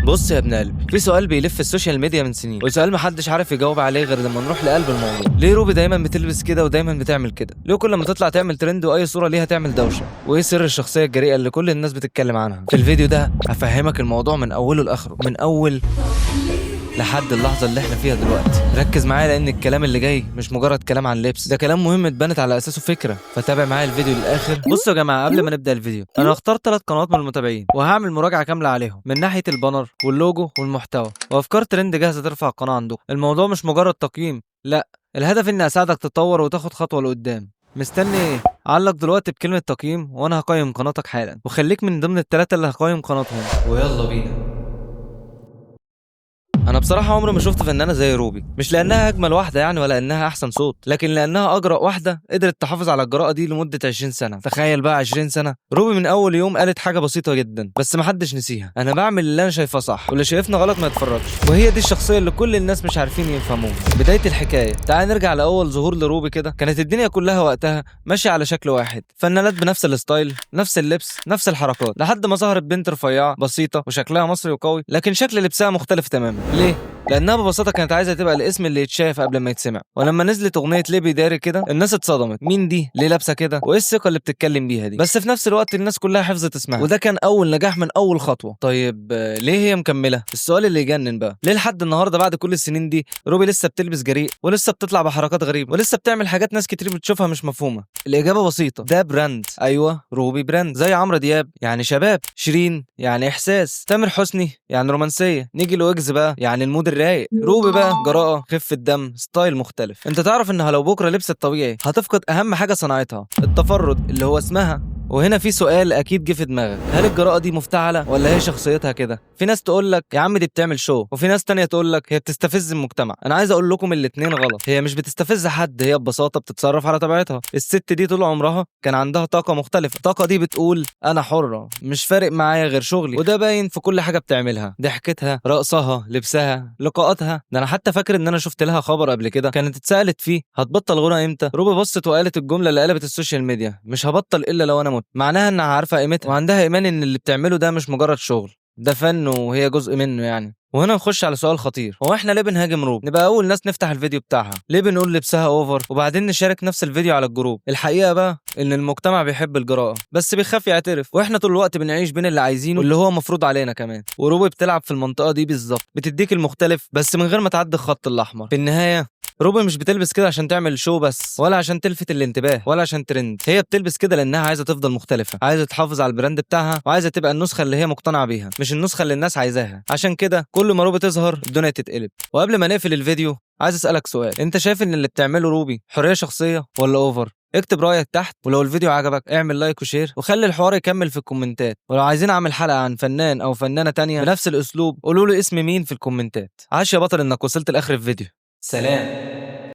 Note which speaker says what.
Speaker 1: بص يا ابن قلبي، في سؤال بيلف السوشيال ميديا من سنين، وسؤال محدش عارف يجاوب عليه غير لما نروح لقلب الموضوع. ليه روبي دايما بتلبس كده ودايما بتعمل كده؟ ليه كل ما تطلع تعمل ترند واي صوره ليها تعمل دوشه؟ وايه سر الشخصيه الجريئه اللي كل الناس بتتكلم عنها؟ في الفيديو ده هفهمك الموضوع من اوله لاخره، من اول لحد اللحظه اللي احنا فيها دلوقتي. ركز معايا لان الكلام اللي جاي مش مجرد كلام عن لبس، ده كلام مهم اتبنت على اساسه فكره، فتابع معايا الفيديو للاخر. بصوا يا جماعه، قبل ما نبدا الفيديو انا هختار 3 قنوات من المتابعين وهعمل مراجعه كامله عليهم من ناحيه البانر واللوجو والمحتوى وافكار ترند جاهزه ترفع القناه عندكم. الموضوع مش مجرد تقييم، لا، الهدف اني اساعدك تتطور وتاخد خطوه لقدام. مستني ايه؟ علق دلوقتي بكلمه تقييم وانا هقيم قناتك حالا، وخليك من ضمن ال3 اللي هقيم قناتهم، ويلا بينا. انا بصراحه عمري ما شفت فنانه زي روبي، مش لانها اجمل واحده يعني ولا انها احسن صوت، لكن لانها اجرأ واحده قدرت تحافظ على الجرأه دي لمده 20 سنه. تخيل بقى 20 سنه. روبي من اول يوم قالت حاجه بسيطه جدا بس محدش نسيها: انا بعمل اللي انا شايفاه صح، واللي شايفنا غلط ما يتفرجش. وهي دي الشخصيه اللي كل الناس مش عارفين يفهموها. بدايه الحكايه، تعال نرجع لاول ظهور لروبي كده. كانت الدنيا كلها وقتها ماشيه على شكل واحد، فنانات بنفس الستايل، نفس اللبس، نفس الحركات، لحد ما ظهرت بنت رفيعه بسيطه وشكلها مصري وقوي، لكن شكل لبسها مختلف تماما. ليه؟ لانها ببساطه كانت عايزه تبقى الاسم اللي يتشاف قبل ما يتسمع. ولما نزلت اغنيه ليبي داري كده الناس اتصدمت، مين دي؟ ليه لابسه كده؟ وايه الثقه اللي بتتكلم بيها دي؟ بس في نفس الوقت الناس كلها حفظت اسمها، وده كان اول نجاح من اول خطوه. طيب ليه هي مكمله؟ السؤال اللي يجنن بقى، ليه لحد النهارده بعد كل السنين دي روبي لسه بتلبس جريء ولسه بتطلع بحركات غريبه ولسه بتعمل حاجات ناس كتير بتشوفها مش مفهومه؟ الاجابه بسيطه، ده براند. ايوه، روبي براند. زي عمرو دياب يعني شباب، شيرين يعني احساس، تامر حسني يعني رومانسيه، نيجي لويجز بقى يعني المود الرايق، روبي بقى جراءه، خفه دم، ستايل مختلف. انت تعرف انها لو بكره لبست طبيعي هتفقد اهم حاجه صنعتها، التفرد اللي هو اسمها. وهنا في سؤال اكيد جه في دماغك، هل الجراءه دي مفتعله ولا هي شخصيتها كده؟ في ناس تقول لك يا عم دي بتعمل شو، وفي ناس تانية تقول لك هي بتستفز المجتمع. انا عايز اقول لكم الاتنين غلط، هي مش بتستفز حد، هي ببساطه بتتصرف على طبيعتها. الست دي طول عمرها كان عندها طاقه مختلفه، الطاقه دي بتقول انا حره، مش فارق معايا غير شغلي، وده باين في كل حاجه بتعملها، ضحكتها، رقصها، لبسها، لقاءاتها. ده انا حتى فاكر ان انا شفت لها خبر قبل كده كانت اتسالت فيه هتبطل غنى امتى، روبي بصت وقالت الجمله اللي قلبت السوشيال ميديا: مش هبطل الا لو انا مت. معناها انها عارفه قيمتها وعندها ايمان ان اللي بتعمله ده مش مجرد شغل، ده فن وهي جزء منه يعني. وهنا نخش على سؤال خطير، هو احنا ليه بنهاجم روبي؟ نبقى اول ناس نفتح الفيديو بتاعها، ليه بنقول لبسها اوفر وبعدين نشارك نفس الفيديو على الجروب؟ الحقيقه بقى ان المجتمع بيحب الجراءه بس بيخاف يعترف، واحنا طول الوقت بنعيش بين اللي عايزينه واللي هو مفروض علينا كمان. وروبي بتلعب في المنطقه دي بالظبط، بتديك المختلف بس من غير ما تعدي الخط الاحمر. في النهايه روبي مش بتلبس كده عشان تعمل شو بس، ولا عشان تلفت الانتباه، ولا عشان ترند. هي بتلبس كده لانها عايزه تفضل مختلفه، عايزه تحافظ على البراند بتاعها، وعايزه تبقى النسخه اللي هي مقتنعه بيها، مش النسخه اللي الناس عايزاها. عشان كده كل ما روبي تظهر الدنيا تتقلب. وقبل ما نقفل الفيديو عايز اسالك سؤال، انت شايف ان اللي بتعمله روبي حريه شخصيه ولا اوفر؟ اكتب رايك تحت، ولو الفيديو عجبك اعمل لايك وشير، وخلي الحوار يكمل في الكومنتات. ولو عايزين اعمل حلقه عن فنان او فنانه تانية بنفس الاسلوب قولوا لي اسم مين في الكومنتات. عاش يا بطل انك وصلت لاخر الفيديو. سلام.